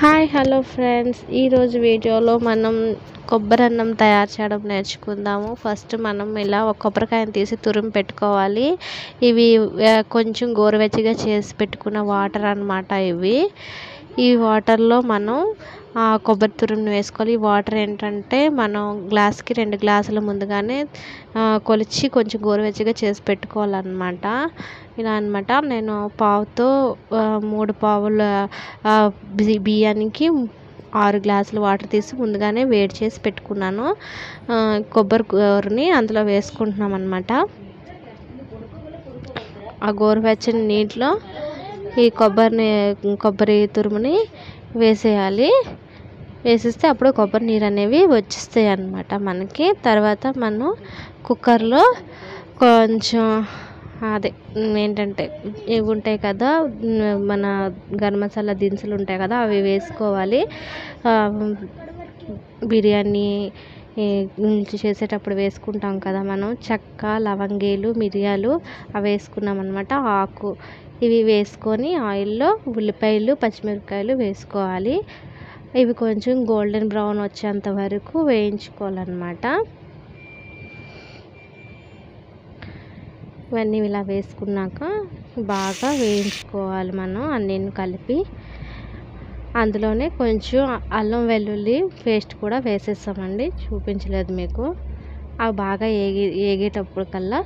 Hi hello friends, ఈరోజు వీడియోలో మనం కొబ్బరి అన్నం తయారు చేయడం నేర్చుకుందాము. ఫస్ట్ మనం ఇలా ఒక కొబ్బరికాయను తీసి తురిమి పెట్టుకోవాలి. ఇవి కొంచెం గోరువెచ్చగా చేసి పెట్టుకున్న వాటర్ అన్నమాట. ఈ వాటర్లో మనం కొబ్బరి తురుముని వేసుకోవాలి. ఈ వాటర్ ఏంటంటే మనం గ్లాస్కి 2 గ్లాసుల ముందుగానే కొలిచి కొంచెం గోరువెచ్చగా చేసి పెట్టుకోవాలన్నమాట. ఇలా అన్నమాట. నేను పావుతో 3 పావుల బియ్యానికి 6 గ్లాసులు వాటర్ తీసి ముందుగానే వేడి చేసి పెట్టుకున్నాను. కొబ్బరి కూరని అందులో వేసుకుంటున్నాం అన్నమాట. ఆ గోరువెచ్చని నీటిలో ఈ కొబ్బరి తురుముని వేసేయాలి. వేసేస్తే అప్పుడు కొబ్బరి నీరు అనేవి వచ్చేస్తాయి అన్నమాట మనకి. తర్వాత మనం కుక్కర్లో కొంచెం ఏంటంటే ఇవి ఉంటాయి కదా, మన గరం మసాలా దినుసులు ఉంటాయి కదా, అవి వేసుకోవాలి. బిర్యానీ చేసేటప్పుడు వేసుకుంటాం కదా మనం, చెక్క, లవంగేలు, మిరియాలు అవి వేసుకున్నాం అన్నమాట. ఆకు ఇవి వేసుకొని ఆయిల్లో ఉల్లిపాయలు, పచ్చిమిరపకాయలు వేసుకోవాలి. ఇవి కొంచెం గోల్డెన్ బ్రౌన్ వచ్చేంత వరకు వేయించుకోవాలన్నమాట. ఇవన్నీ ఇలా వేసుకున్నాక బాగా వేయించుకోవాలి మనం అన్నీ కలిపి. అందులోనే కొంచెం అల్లం వెల్లుల్లి పేస్ట్ కూడా వేసేస్తామండి, చూపించలేదు మీకు. అవి బాగా ఏగేటప్పుడు కల్లా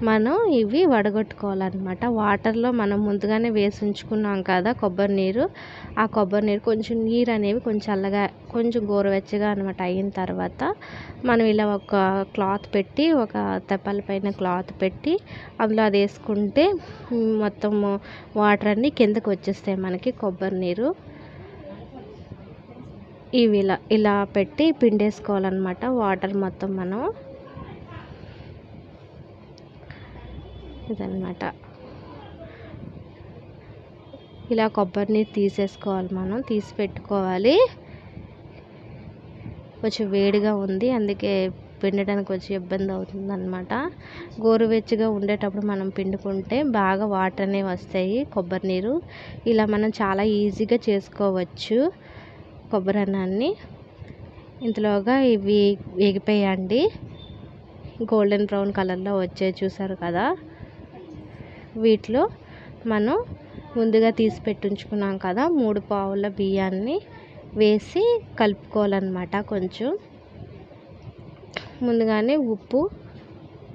మనం ఇవి వడగొట్టుకోవాలన్నమాట. వాటర్లో మనం ముందుగానే వేసి ఉంచుకున్నాం కదా కొబ్బరి నీరు, ఆ కొబ్బరి నీరు కొంచెం నీరు అనేవి కొంచెం చల్లగా కొంచెం గోరువెచ్చగా అనమాట అయిన తర్వాత మనం ఇలా ఒక క్లాత్ పెట్టి, ఒక తెప్పల పైన క్లాత్ పెట్టి అందులో అది వేసుకుంటే మొత్తం వాటర్ అన్నీ కిందకు వచ్చేస్తాయి మనకి కొబ్బరి నీరు. ఇవి ఇలా పెట్టి పిండేసుకోవాలన్నమాట వాటర్ మొత్తం మనం. ఇదన్నమాట. ఇలా కొబ్బరి నీరు తీసేసుకోవాలి, మనం తీసి పెట్టుకోవాలి. కొంచెం వేడిగా ఉంది, అందుకే పిండడానికి కొంచెం ఇబ్బంది అవుతుంది అన్నమాట. గోరువెచ్చగా ఉండేటప్పుడు మనం పిండుకుంటే బాగా వాటర్ అనేవి వస్తాయి కొబ్బరి నీరు. ఇలా మనం చాలా ఈజీగా చేసుకోవచ్చు కొబ్బరి అన్నాన్ని. ఇంతలోగా ఇవి వేగిపోయాయండి, గోల్డెన్ బ్రౌన్ కలర్లో వచ్చాయి, చూసారు కదా. వీటిలో మనం ముందుగా తీసి పెట్టుంచుకున్నాం కదా 3 పావుల బియ్యాన్ని వేసి కలుపుకోవాలన్నమాట. కొంచెం ముందుగానే ఉప్పు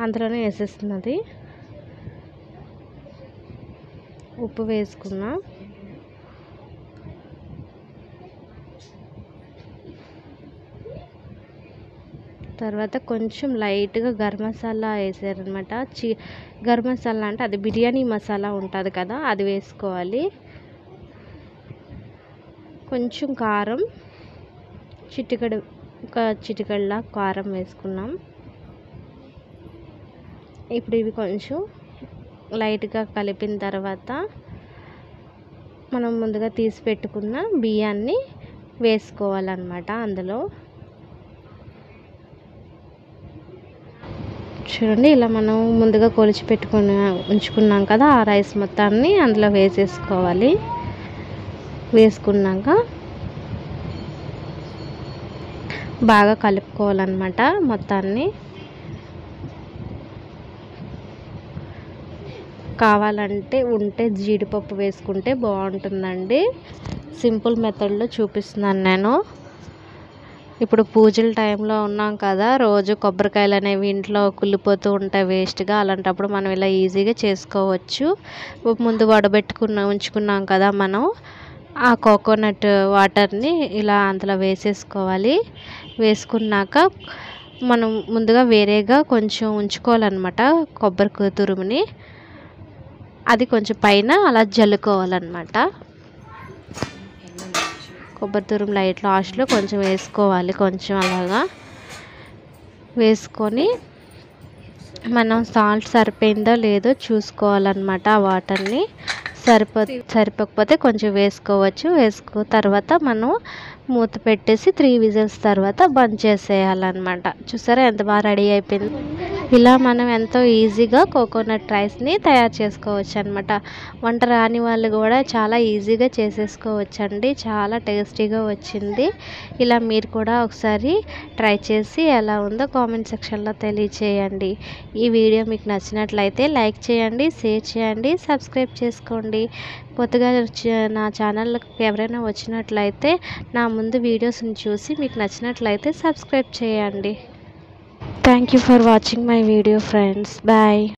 అందులోనే వేసేస్తున్నది, ఉప్పు వేసుకున్నాం. తర్వాత కొంచెం లైట్గా గరం మసాలా వేసారనమాట. గరం మసాలా అంటే అది బిర్యానీ మసాలా ఉంటుంది కదా, అది వేసుకోవాలి. కొంచెం కారం, ఒక చిటికెడులా కారం వేసుకున్నాం. ఇప్పుడు ఇవి కొంచెం లైట్గా కలిపిన తర్వాత మనం ముందుగా తీసి పెట్టుకున్న బియ్యాన్ని వేసుకోవాలన్నమాట అందులో. చూడండి, ఇలా మనం ముందుగా కొలిచి ఉంచుకున్నాం కదా ఆ రైస్ మొత్తాన్ని అందులో వేసేసుకోవాలి. వేసుకున్నాక బాగా కలుపుకోవాలన్నమాట మొత్తాన్ని. కావాలంటే జీడిపప్పు వేసుకుంటే బాగుంటుందండి. సింపుల్ మెథడ్లో చూపిస్తున్నాను నేను. ఇప్పుడు పూజల టైంలో ఉన్నాం కదా, రోజు కొబ్బరికాయలు అనేవి ఇంట్లో కుళ్ళిపోతూ ఉంటాయి వేస్ట్గా. అలాంటప్పుడు మనం ఇలా ఈజీగా చేసుకోవచ్చు. ముందు ఉంచుకున్నాం కదా మనం ఆ కోకోనట్ వాటర్ని ఇలా అందులో వేసేసుకోవాలి. వేసుకున్నాక మనం ముందుగా వేరేగా కొంచెం ఉంచుకోవాలన్నమాట కొబ్బరి తురుముని. అది కొంచెం పైన అలా జల్లుకోవాలన్నమాట. కొబ్బరి తురుము లాస్ట్లో కొంచెం వేసుకోవాలి. కొంచెం అలాగా వేసుకొని మనం సాల్ట్ సరిపోయిందో లేదో చూసుకోవాలన్నమాట. ఆ వాటర్ని సరిపోకపోతే కొంచెం వేసుకోవచ్చు. తర్వాత మనం మూత పెట్టేసి 3 విజిల్స్ తర్వాత బంద్ చేసేయాలన్నమాట. చూసారా ఎంత బాగా రెడీ అయిపోయింది. ఇలా మనం ఎంతో ఈజీగా కోకోనట్ రైస్ని తయారు చేసుకోవచ్చు అనమాట. వంట రాని వాళ్ళు కూడా చాలా ఈజీగా చేసేసుకోవచ్చండి. చాలా టేస్టీగా వచ్చింది. ఇలా మీరు కూడా ఒకసారి ట్రై చేసి ఎలా ఉందో కామెంట్ సెక్షన్లో తెలియచేయండి. ఈ వీడియో మీకు నచ్చినట్లయితే లైక్ చేయండి, షేర్ చేయండి, సబ్స్క్రైబ్ చేసుకోండి. కొత్తగా నా ఛానల్కి ఎవరైనా వచ్చినట్లయితే నా ముందు వీడియోస్ని చూసి మీకు నచ్చినట్లయితే సబ్స్క్రైబ్ చేయండి. Thank you for watching my video, friends. Bye.